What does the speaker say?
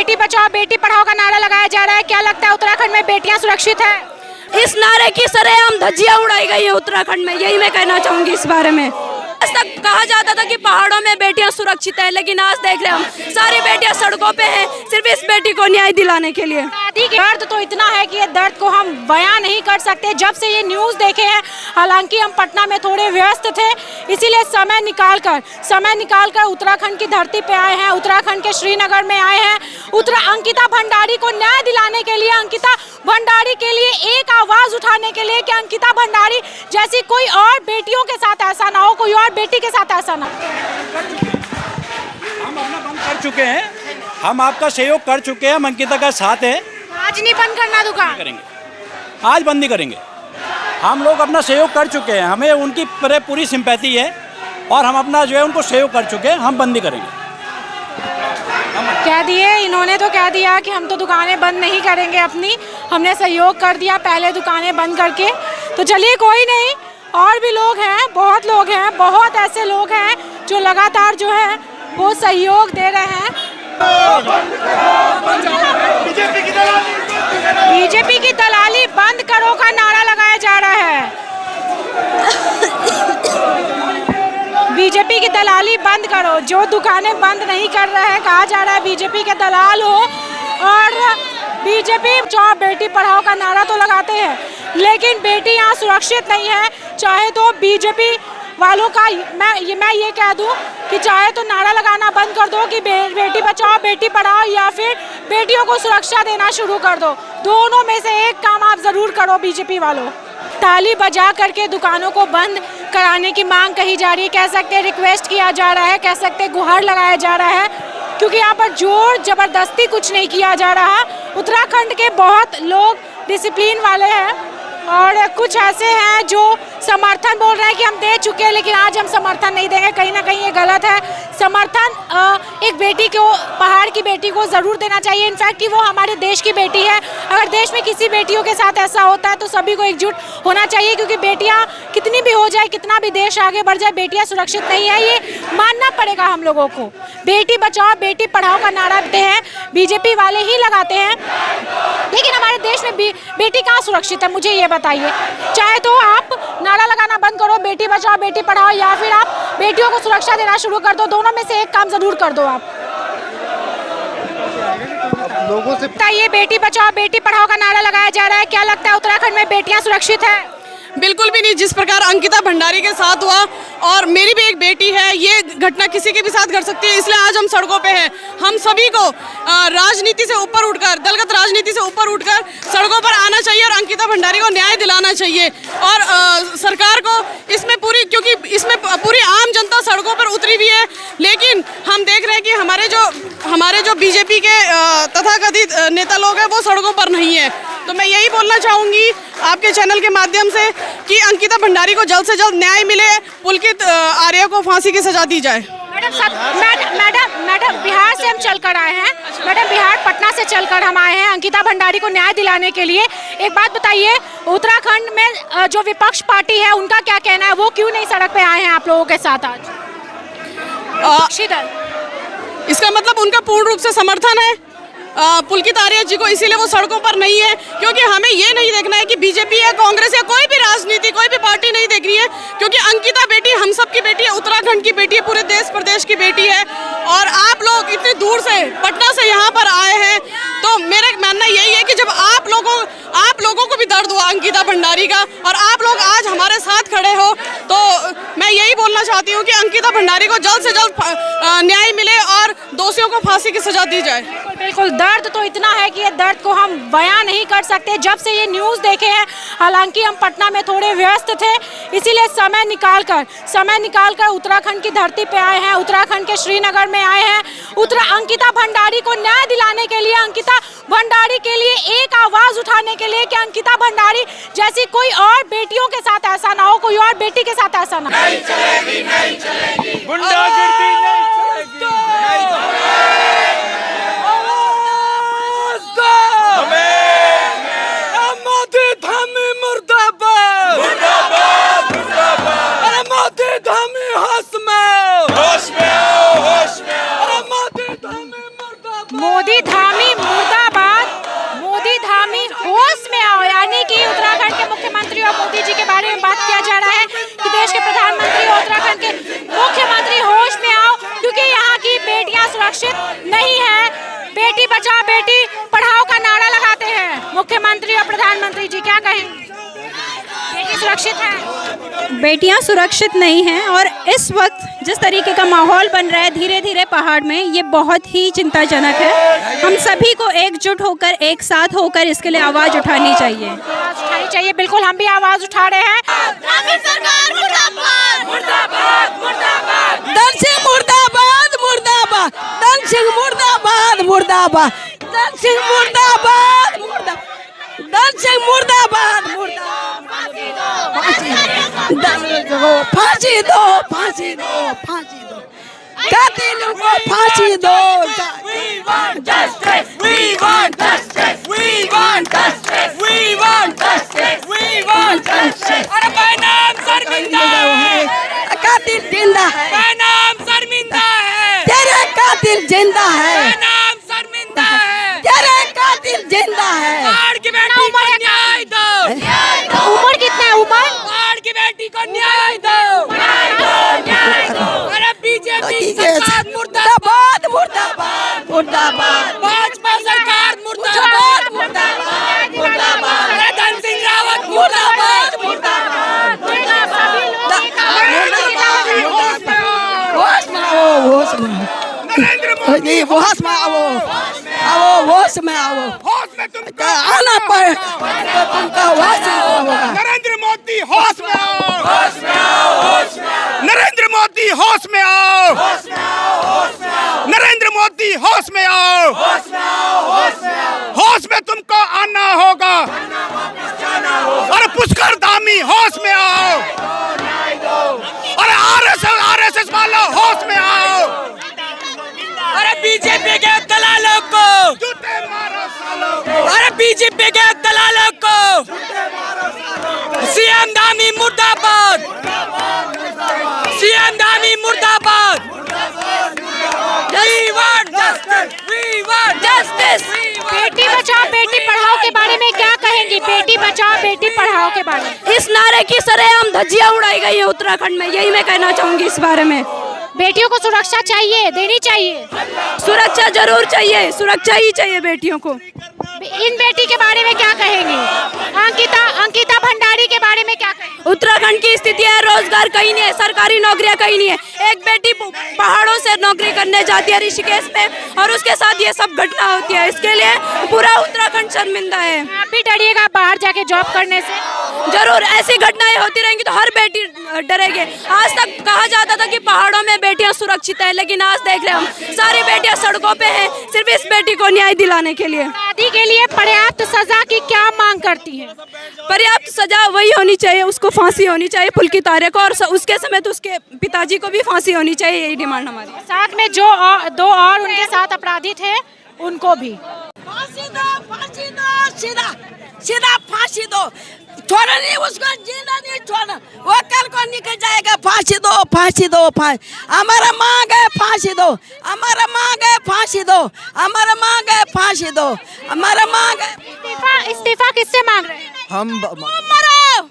बेटी बचाओ बेटी पढ़ाओ का नारा लगाया जा रहा है, क्या लगता है उत्तराखंड में बेटियां सुरक्षित है? इस नारे की सरेआम धज्जियां उड़ाई गई है उत्तराखंड में, यही मैं कहना चाहूंगी इस बारे में। आज तक कहा जाता था कि पहाड़ों में बेटियां सुरक्षित है, लेकिन आज देख रहे हम सारी बेटियां सड़कों पे हैं सिर्फ इस बेटी को न्याय दिलाने के लिए। दर्द तो इतना है कि ये दर्द को हम बयां नहीं कर सकते। जब से ये न्यूज़ देखे हैं, हालांकि हम पटना में थोड़े व्यस्त थे, इसीलिए समय निकालकर उत्तराखंड की धरती पे आए हैं, उत्तराखंड के श्रीनगर में आए हैं। अंकिता भंडारी को न्याय दिलाने के लिए, अंकिता भंडारी के लिए एक आवाज उठाने के लिए कि अंकिता भंडारी जैसी कोई और बेटियों के साथ ऐसा ना हो, कोई और बेटी के साथ ऐसा ना हो। हम अपना बंद कर चुके हैं, हम आपका सहयोग कर चुके हैं, हम अंकिता का साथ है। आज नहीं बंद करना दुकान? करेंगे, आज बंद नहीं करेंगे। हम लोग अपना सहयोग कर चुके हैं, हमें उनकी पूरी सिंपैथी है और हम अपना जो है उनको सहयोग कर चुके हैं, हम बंद नहीं करेंगे। कह दिए इन्होंने, तो कह दिया कि हम तो दुकानें बंद नहीं करेंगे अपनी, हमने सहयोग कर दिया पहले दुकानें बंद करके। तो चलिए कोई नहीं, और भी लोग हैं, बहुत लोग हैं, बहुत ऐसे लोग हैं जो लगातार जो है वो सहयोग दे रहे हैं। बीजेपी की दलाली बंद करो का नारा लगाया जा रहा है। बीजेपी की दलाली बंद करो, जो दुकानें बंद नहीं कर रहे हैं, कहा जा रहा है बीजेपी के दलाल हो। और बीजेपी जो बेटी पढ़ाओ का नारा तो लगाते हैं, लेकिन बेटी यहाँ सुरक्षित नहीं है। चाहे तो बीजेपी वालों का मैं ये कह दूं कि चाहे तो नारा लगाना बंद कर दो कि बेटी बचाओ बेटी पढ़ाओ, या फिर बेटियों को सुरक्षा देना शुरू कर दो। दोनों में से एक काम आप ज़रूर करो बीजेपी वालों। ताली बजा करके दुकानों को बंद कराने की मांग कही जा रही है, कह सकते हैं रिक्वेस्ट किया जा रहा है, कह सकते हैं गुहार लगाया जा रहा है, क्योंकि यहाँ पर जोर जबरदस्ती कुछ नहीं किया जा रहा। उत्तराखंड के बहुत लोग डिसिप्लिन वाले हैं और कुछ ऐसे हैं जो समर्थन बोल रहे हैं कि हम दे चुके हैं, लेकिन आज हम समर्थन नहीं देंगे। कहीं ना कहीं ये गलत है। समर्थन एक बेटी को, पहाड़ की बेटी को ज़रूर देना चाहिए, इनफैक्ट कि वो हमारे देश की बेटी है। अगर देश में किसी बेटियों के साथ ऐसा होता है तो सभी को एकजुट होना चाहिए, क्योंकि बेटियां कितनी भी हो जाए, कितना भी देश आगे बढ़ जाए, बेटियां सुरक्षित नहीं है, ये मानना पड़ेगा हम लोगों को। बेटी बचाओ बेटी पढ़ाओ का नारा देते हैं, बीजेपी वाले ही लगाते हैं, लेकिन हमारे देश में बेटी कहाँ सुरक्षित है, मुझे ये बताइए। चाहे तो आप नारा लगाना बंद करो बेटी बचाओ बेटी पढ़ाओ, या फिर आप बेटियों को सुरक्षा देना शुरू कर दो। दोनों में से एक काम जरूर कर दो आप। लोगों से बताइए, बेटी बचाओ बेटी पढ़ाओ का नारा लगाया जा रहा है, क्या लगता है उत्तराखंड में बेटियां सुरक्षित है? बिल्कुल भी नहीं। जिस प्रकार अंकिता भंडारी के साथ हुआ, और मेरी भी एक बेटी है, ये घटना किसी के भी साथ घट सकती है, इसलिए आज हम सड़कों पे हैं। हम सभी को राजनीति से ऊपर उठकर, दलगत राजनीति से ऊपर उठकर सड़कों पर आना चाहिए और अंकिता भंडारी को न्याय दिलाना चाहिए। और सरकार को इसमें क्योंकि इसमें पूरी आम जनता सड़कों पर उतरी हुई है, लेकिन हम देख रहे हैं कि हमारे जो बीजेपी के तथाकथित नेता लोग हैं वो सड़कों पर नहीं है। तो मैं यही बोलना चाहूँगी आपके चैनल के माध्यम से कि अंकिता भंडारी को जल्द से जल्द न्याय मिले, पुलकित आर्य को फांसी की सजा दी जाए। मैडम बिहार से हम चलकर आए हैं। मैडम बिहार पटना से चलकर हम आए हैं अंकिता भंडारी को न्याय दिलाने के लिए। एक बात बताइए, उत्तराखंड में जो विपक्ष पार्टी है उनका क्या कहना है, वो क्यों नहीं सड़क पे आए हैं आप लोगों के साथ आज? इसका मतलब उनका पूर्ण रूप से समर्थन है पुलकित आर्य जी को, इसीलिए वो सड़कों पर नहीं है। क्योंकि हमें ये नहीं देखना है कि बीजेपी या कांग्रेस या कोई भी राजनीति, कोई भी पार्टी नहीं देख रही है, क्योंकि अंकिता बेटी हम सब की बेटी है, उत्तराखंड की बेटी है, पूरे देश प्रदेश की बेटी है। और आप लोग इतनी दूर से, पटना से यहाँ पर आए हैं, तो मेरा मानना यही है कि जब आप लोगों को भी दर्द हुआ अंकिता भंडारी का, और आप लोग आज हमारे साथ खड़े हो, तो मैं यही बोलना चाहती हूँ कि अंकिता भंडारी को जल्द से जल्द न्याय मिले और दोषियों को फांसी की सजा दी जाए। बिल्कुल, दर्द तो इतना है कि ये दर्द को हम बयां नहीं कर सकते। जब से ये न्यूज़ देखे हैं, हालांकि हम पटना में थोड़े व्यस्त थे, इसीलिए समय निकालकर उत्तराखंड की धरती पे आए हैं, उत्तराखंड के श्रीनगर में आए हैं। अंकिता भंडारी को न्याय दिलाने के लिए, अंकिता भंडारी के लिए एक आवाज उठाने के लिए कि अंकिता भंडारी जैसी कोई और बेटियों के साथ ऐसा ना हो, कोई और बेटी के साथ ऐसा ना हो। नहीं चलेगी, नहीं चलेगी, गुंडागर्दी नहीं चलेगी। मोदी धामी धामी मुर्दाबाद, मोदी धामी होश में आओ, यानी कि उत्तराखंड के मुख्यमंत्री और मोदी जी के बारे में बात किया जा रहा है कि देश के प्रधानमंत्री और उत्तराखंड के मुख्यमंत्री होश में आओ, क्योंकि यहाँ की बेटियां सुरक्षित नहीं है। बेटी बचाओ बेटी पढ़ाओ का नारा लगाते हैं मुख्यमंत्री और प्रधानमंत्री जी, क्या कहेंगे? बेटी सुरक्षित है? बेटियां सुरक्षित नहीं हैं और इस वक्त जिस तरीके का माहौल बन रहा है धीरे धीरे पहाड़ में, ये बहुत ही चिंताजनक है। हम सभी को एकजुट होकर, एक साथ होकर इसके लिए आवाज़ उठानी चाहिए। आवाज उठानी चाहिए, बिल्कुल हम भी आवाज उठा रहे हैं। सरकार मुर्दाबाद, मुर्दाबाद, मुर्दाबाद। धन सिंह मुर्दाबाद, मुर्दाबाद। धन सिंह मुर्दाबाद, मुर्दाबाद। धन सिंह मुर्दाबाद, मुर्दाबाद। धन सिंह मुर्दाबाद, मुर्दाबाद। फांसी दो, फांसी दो, फांसी दो, कातिलों को फांसी दो। We want justice. We want justice. We want justice. We want justice. We want justice. अरे बेनाम शर्मिंदा है, कातिल जिंदा है, बेनाम शर्मिंदा है, तेरे कातिल जिंदा है, बेनाम शर्मिंदा है, तेरे कातिल जिंदा है। पहाड़ की बेटी को न्याय दो, उम्र कितना है? उम्र पहाड़ की बेटी को न्याय दो, न्याय दो। अरे बीजेपी सरकार मुर्दाबाद, मुर्दाबाद, मुर्दाबाद, भाजपा सरकार मुर्दाबाद, मुर्दाबाद, मुर्दाबाद। अरे धन सिंह रावत मुर्दाबाद, होश में आओ, होश में, नरेंद्र मोदी होश में आओ, आओ होश में आओ। होश में तुमको आना पर तुमका होश में होगा। नरेंद्र मोदी होश में आओ, होश में आओ, होश में आओ। नरेंद्र मोदी होश में आओ, होश में आओ, होश में आओ। नरेंद्र मोदी होश में आओ, होश में आओ, होश में आओ। होश में तुमको आना होगा, अरे पुष्कर धामी होश में आओ, अरे आरएसएस वालों होश में आओ, अरे बीजेपी के दलालों को जूते मारो सालों को, अरे बीजेपी के दलालों को सीएम धामी मुर्दाबाद, सीएम धामी मुर्दाबाद। We want justice, we want justice। Beti Bachao Beti Padhao के बारे में क्या कहेंगी? बेटी बचाओ बेटी पढ़ाओ के बारे में इस नारे की सरेआम धज्जियां उड़ाई गई है उत्तराखंड में, यही मैं कहना चाहूँगी इस बारे में। बेटियों को सुरक्षा चाहिए, देनी चाहिए। सुरक्षा जरूर चाहिए, सुरक्षा ही चाहिए बेटियों को। इन बेटी के बारे में क्या कहेंगे? अंकिता भंडारी के बारे में क्या कहेंगे? उत्तराखंड की स्थिति है, रोजगार कहीं नहीं है, सरकारी नौकरियां कहीं नहीं है। एक बेटी पहाड़ों से नौकरी करने जाती है ऋषिकेश में और उसके साथ ये सब घटना होती है। इसके लिए पूरा उत्तराखंड शर्मिंदा है। आप भी डरिएगा बाहर जाके जॉब करने से? जरूर, ऐसी घटनाएं होती रहेंगी तो हर बेटी डरेगी। आज तक कहा जाता था कि पहाड़ों में बेटियां सुरक्षित है, लेकिन आज देख रहे हम सारी बेटियां सड़कों पे हैं सिर्फ इस बेटी को न्याय दिलाने के लिए। शादी के लिए पर्याप्त सजा की क्या मांग करती है? पर्याप्त सजा वही होनी चाहिए, उसको फांसी होनी चाहिए पुलकित आर्य को, और उसके समेत उसके पिताजी को भी फांसी होनी चाहिए, यही डिमांड हमारी। साथ में जो दो और उनके साथ अपराधी थे उनको भी फांसी दो, फांसी दो, सीधा सीधा फांसी दो। छोड़ो नहीं उसको, जीना नहीं छोड़ना, वो कल को निकल जाएगा। फांसी दो, फांसी दो, फांसी। हमारा मांग है फांसी दो, हमारा मांग है फांसी दो, हमारा मांग है फांसी दो, हमारा मांग है। इस्तीफा किससे मांग रहे हैं? हम मरो।